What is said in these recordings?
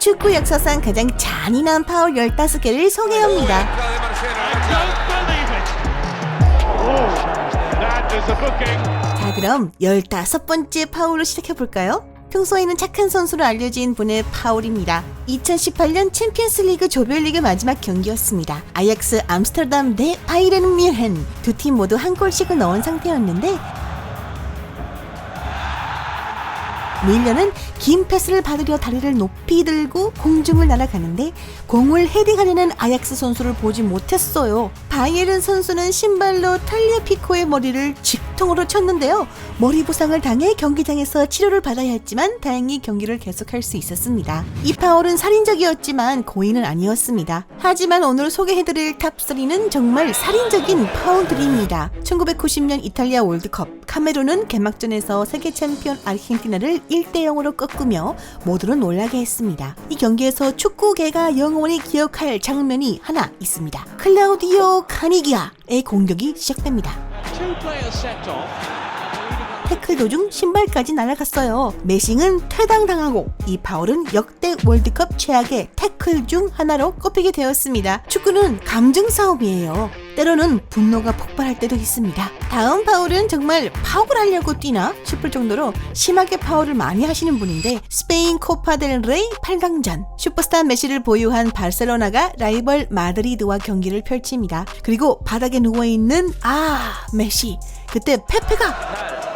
축구 역사상 가장 잔인한 파울 15개를 소개합니다. 자, 그럼 15번째 파울로 시작해볼까요? 평소에는 착한 선수로 알려진 분의 파울입니다. 2018년 챔피언스리그 조별리그 마지막 경기였습니다. 아약스 암스테르담 대 바이에른 뮌헨, 두 팀 모두 한 골씩을 넣은 상태였는데 밀려는 긴 패스를 받으려 다리를 높이 들고 공중을 날아가는데 공을 헤딩하려는 아약스 선수를 보지 못했어요. 바이에른 선수는 신발로 탈리아 피코의 머리를 직통으로 쳤는데요. 머리 부상을 당해 경기장에서 치료를 받아야 했지만 다행히 경기를 계속할 수 있었습니다. 이 파울은 살인적이었지만 고의는 아니었습니다. 하지만 오늘 소개해드릴 탑3는 정말 살인적인 파울들입니다. 1990년 이탈리아 월드컵, 카메룬은 개막전에서 세계 챔피언 아르헨티나를 1대0으로 꺾으며 모두를 놀라게 했습니다. 이 경기에서 축구계가 영원히 기억할 장면이 하나 있습니다. 클라우디오 카니기아의 공격이 시작됩니다. 태클 도중 신발까지 날아갔어요. 메싱은 퇴당당하고 이 파울은 역대 월드컵 최악의 태클 중 하나로 꼽히게 되었습니다. 축구는 감정 싸움이에요. 때로는 분노가 폭발할 때도 있습니다. 다음 파울은 정말 파울을 하려고 뛰나 싶을 정도로 심하게 파울을 많이 하시는 분인데 스페인 코파 델 레이 8강전 슈퍼스타 메시를 보유한 바르셀로나가 라이벌 마드리드와 경기를 펼칩니다. 그리고 바닥에 누워있는 메시, 그때 페페가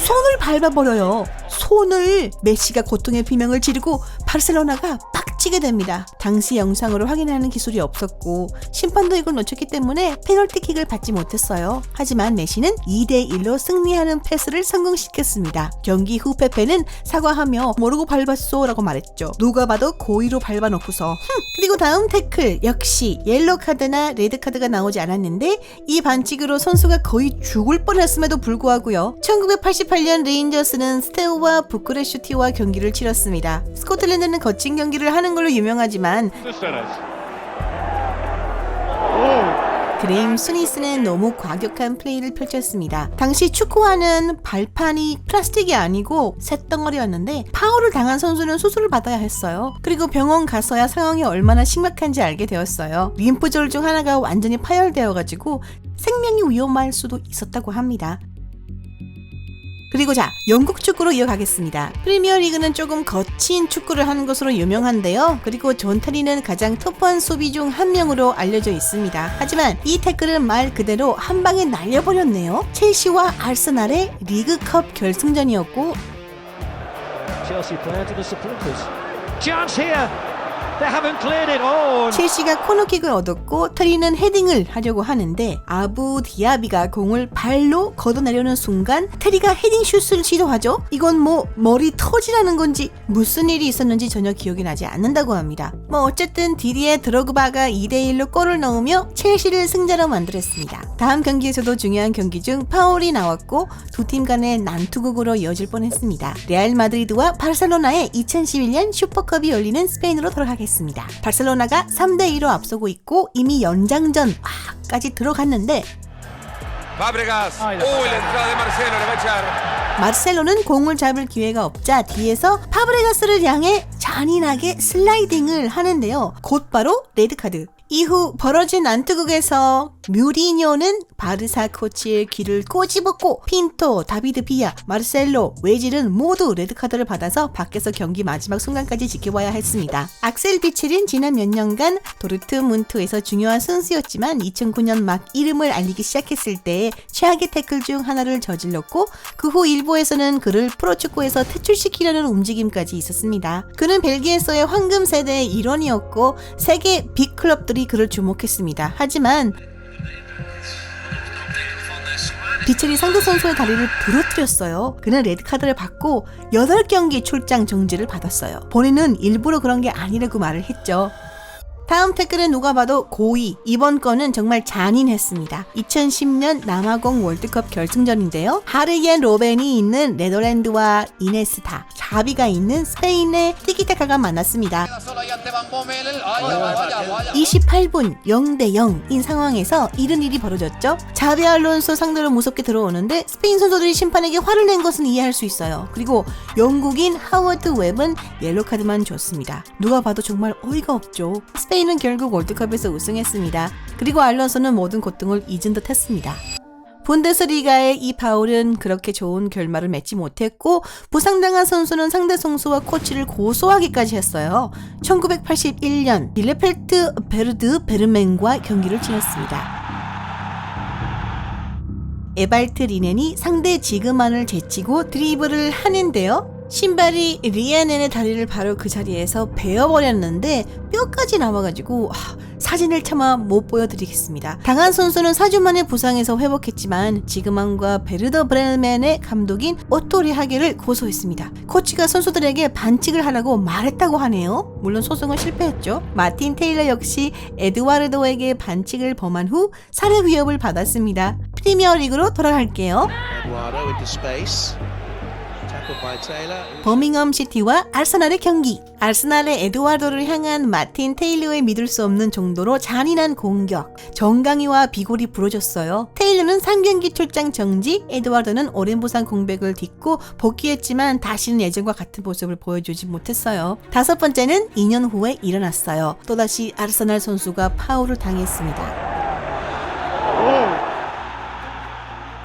손을 밟아버려요. 손을 메시가 고통의 비명을 지르고 바르셀로나가 빡치게 됩니다. 당시 영상으로 확인하는 기술이 없었고 심판도 이걸 놓쳤기 때문에 페널티킥을 받지 못했어요. 하지만 메시는 2대1로 승리하는 패스를 성공시켰습니다. 경기 후 페페는 사과하며 모르고 밟았소 라고 말했죠. 누가 봐도 고의로 밟아놓고서 그리고 다음 태클 역시 옐로 카드나 레드 카드가 나오지 않았는데 이 반칙으로 선수가 거의 죽을 뻔했음에도 불구하고요. 1988년 레인저스는 스테우와 부쿠레슈티와 경기를 치렀습니다. 스코틀랜드는 거친 경기를 하는 걸로 유명하지만 그레임 스미스는 너무 과격한 플레이를 펼쳤습니다. 당시 축구화는 발판이 플라스틱이 아니고 쇳덩어리였는데 파울을 당한 선수는 수술을 받아야 했어요. 그리고 병원 가서야 상황이 얼마나 심각한지 알게 되었어요. 림프절 중 하나가 완전히 파열되어가지고 생명이 위험할 수도 있었다고 합니다. 그리고 자, 영국 축구로 이어가겠습니다. 프리미어리그는 조금 거친 축구를 하는 것으로 유명한데요. 그리고 존 테리는 가장 터프한 수비 중 한 명으로 알려져 있습니다. 하지만 이 태클은 말 그대로 한 방에 날려버렸네요. 첼시와 아스날의 리그컵 결승전이었고 첼시가 코너킥을 얻었고 테리는 헤딩을 하려고 하는데 아부 디아비가 공을 발로 걷어내려는 순간 테리가 헤딩 슛을 시도하죠. 이건 뭐 머리 터지라는 건지 무슨 일이 있었는지 전혀 기억이 나지 않는다고 합니다. 어쨌든 디디에 드로그바가 2대1로 골을 넣으며 첼시를 승자로 만들었습니다. 다음 경기에서도 중요한 경기 중 파울이 나왔고 두 팀 간의 난투극으로 이어질 뻔했습니다. 레알 마드리드와 바르셀로나의 2011년 슈퍼컵이 열리는 스페인으로 돌아가겠습니다. 바르셀로나가 3대2로 앞서고 있고 이미 연장전까지 들어갔는데 마르셀로는 공을 잡을 기회가 없자 뒤에서 파브레가스를 향해 잔인하게 슬라이딩을 하는데요. 곧바로 레드카드. 이후 벌어진 난투극에서 뮤리뉴는 바르사 코치의 귀를 꼬집었고 핀토, 다비드 비아, 마르셀로, 외질은 모두 레드카드를 받아서 밖에서 경기 마지막 순간까지 지켜봐야 했습니다. 악셀 비첼은 지난 몇 년간 도르트문트에서 중요한 선수였지만 2009년 막 이름을 알리기 시작했을 때 최악의 태클 중 하나를 저질렀고 그 후 일부에서는 그를 프로축구에서 퇴출시키려는 움직임까지 있었습니다. 그는 벨기에에서의 황금 세대의 일원이었고 세계 빅클럽들이 그를 주목했습니다. 하지만 비첼이 상대 선수의 다리를 부러뜨렸어요. 그는 레드카드를 받고 8경기 출장 정지를 받았어요. 본인은 일부러 그런 게 아니라고 말을 했죠. 다음 태클은 누가 봐도 고의. 이번 건은 정말 잔인했습니다. 2010년 남아공 월드컵 결승전인데요. 하르옌 로벤이 있는 네덜란드와 이네스타, 자비가 있는 스페인의 티키타카가 만났습니다. 28분 0대0인 상황에서 이런 일이 벌어졌죠. 자비 알론소 상대로 무섭게 들어오는데 스페인 선수들이 심판에게 화를 낸 것은 이해할 수 있어요. 그리고 영국인 하워드 웹은 옐로카드만 줬습니다. 누가 봐도 정말 어이가 없죠. 스페인은 결국 월드컵에서 우승했습니다. 그리고 알론소는 모든 고통을 잊은 듯 했습니다. 분데스리가의 이 파울은 그렇게 좋은 결말을 맺지 못했고 부상당한 선수는 상대 선수와 코치를 고소하기까지 했어요. 1981년 빌레펠트 베르드 베르멘과 경기를 치렀습니다. 에발트 리넨이 상대 지그만을 제치고 드리블을 하는데요. 신발이 리아넨의 다리를 바로 그 자리에서 베어버렸는데 뼈까지 남아가지고 사진을 차마 못 보여드리겠습니다. 당한 선수는 4주 만에 부상에서 회복했지만 지그만과 베르더 브레멘의 감독인 오토리 하게를 고소했습니다. 코치가 선수들에게 반칙을 하라고 말했다고 하네요. 물론 소송은 실패했죠. 마틴 테일러 역시 에드와르도에게 반칙을 범한 후 살해 위협을 받았습니다. 프리미어리그로 돌아갈게요. 버밍엄 시티와 아스날의 경기. 아스날의 에드와르도를 향한 마틴 테일러의 믿을 수 없는 정도로 잔인한 공격. 정강이와 비골이 부러졌어요. 테일러는 3경기 출장 정지, 에드와르도는 오랜 부상 공백을 딛고 복귀했지만 다시는 예전과 같은 모습을 보여주지 못했어요. 5번째는 2년 후에 일어났어요. 또다시 아스날 선수가 파울을 당했습니다.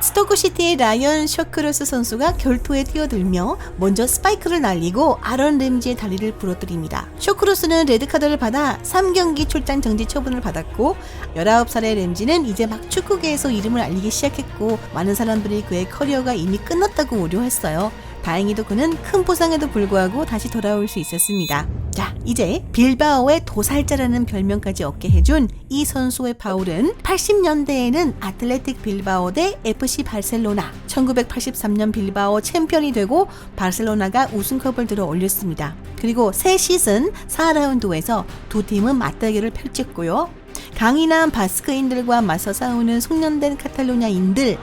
스토크시티의 라이언 셔크러스 선수가 결투에 뛰어들며 먼저 스파이크를 날리고 아런 램지의 다리를 부러뜨립니다. 셔크러스는 레드카드를 받아 3경기 출장 정지 처분을 받았고 19살의 램지는 이제 막 축구계에서 이름을 알리기 시작했고 많은 사람들이 그의 커리어가 이미 끝났다고 우려했어요. 다행히도 그는 큰 부상에도 불구하고 다시 돌아올 수 있었습니다. 자, 이제 빌바오의 도살자라는 별명까지 얻게 해준 이 선수의 파울은 80년대에는 아틀레틱 빌바오 대 FC 바르셀로나, 1983년 빌바오 챔피언이 되고 바르셀로나가 우승컵을 들어 올렸습니다. 그리고 새 시즌 4라운드에서 두 팀은 맞대결을 펼쳤고요. 강인한 바스크인들과 맞서 싸우는 숙련된 카탈로냐인들,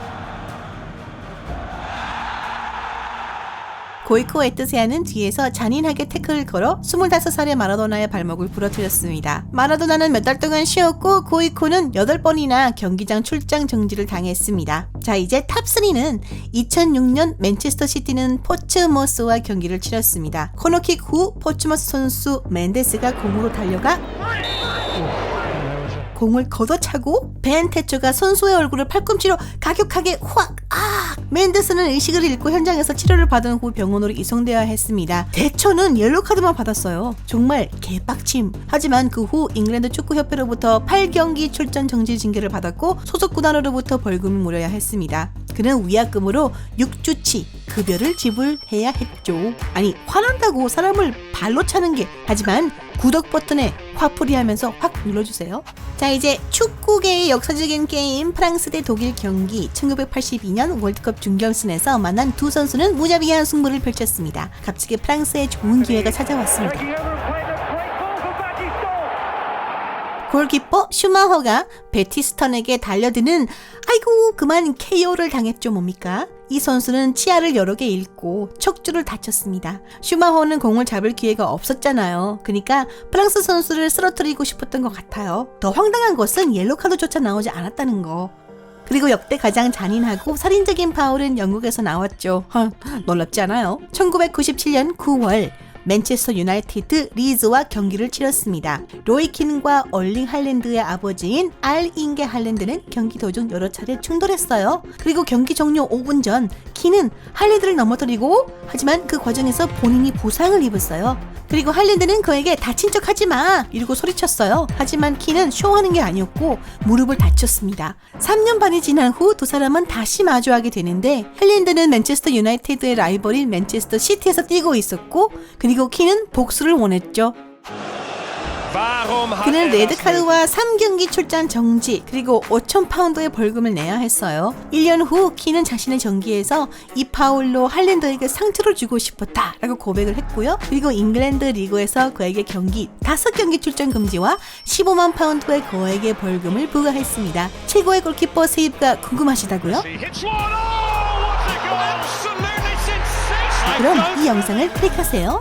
고이코 에트세아는 뒤에서 잔인하게 태클을 걸어 25살의 마라도나의 발목을 부러뜨렸습니다. 마라도나는 몇 달 동안 쉬었고 고이코는 8번이나 경기장 출장 정지를 당했습니다. 자, 이제 탑3는 2006년 맨체스터 시티는 포츠머스와 경기를 치렀습니다. 코너킥 후 포츠머스 선수 멘데스가 공으로 달려가 공을 걷어차고 벤 테초가 선수의 얼굴을 팔꿈치로 가격하게 확! 멘데스는 의식을 잃고 현장에서 치료를 받은 후 병원으로 이송되어야 했습니다. 테초는 옐로카드만 받았어요. 정말 개빡침. 하지만 그 후 잉글랜드 축구협회로부터 8경기 출전 정지 징계를 받았고 소속 구단으로부터 벌금을 물어야 했습니다. 그는 위약금으로 6주치 급여를 지불해야 했죠. 아니, 화난다고 사람을 발로 차는 게. 하지만 구독 버튼에 화풀이 하면서 확 눌러주세요. 자, 이제 축구계의 역사적인 게임 프랑스 대 독일 경기. 1982년 월드컵 준결승에서 만난 두 선수는 무자비한 승부를 펼쳤습니다. 갑자기 프랑스에 좋은 기회가 찾아왔습니다. 골키퍼 슈마허가 베티스턴에게 달려드는 아이고 그만 KO를 당했죠. 뭡니까? 이 선수는 치아를 여러 개 잃고 척추를 다쳤습니다. 슈마허는 공을 잡을 기회가 없었잖아요. 그러니까 프랑스 선수를 쓰러뜨리고 싶었던 것 같아요. 더 황당한 것은 옐로카드조차 나오지 않았다는 거. 그리고 역대 가장 잔인하고 살인적인 파울은 영국에서 나왔죠. 놀랍지 않아요? 1997년 9월 맨체스터 유나이티드 리즈와 경기를 치렀습니다. 로이 킨과 얼링 할랜드의 아버지인 알 잉게 할랜드는 경기 도중 여러 차례 충돌했어요. 그리고 경기 종료 5분 전 킨은 할랜드를 넘어뜨리고, 하지만 그 과정에서 본인이 부상을 입었어요. 그리고 할랜드는 그에게 다친 척 하지 마! 이러고 소리쳤어요. 하지만 킨은 쇼하는 게 아니었고 무릎을 다쳤습니다. 3년 반이 지난 후 두 사람은 다시 마주하게 되는데 할랜드는 맨체스터 유나이티드의 라이벌인 맨체스터 시티에서 뛰고 있었고, 그리고 킨은 복수를 원했죠. 그는 레드카드와 3경기 출전 정지 그리고 5,000파운드의 벌금을 내야 했어요. 1년 후 킨은 자신의 전기에서 이 파울로 할랜드에게 상처를 주고 싶었다 라고 고백을 했고요. 그리고 잉글랜드 리그에서 그에게 경기 5경기 출전 금지와 15만 파운드의 거액의 벌금을 부과했습니다. 최고의 골키퍼 세입가 궁금하시다고요? 그럼 이 영상을 클릭하세요.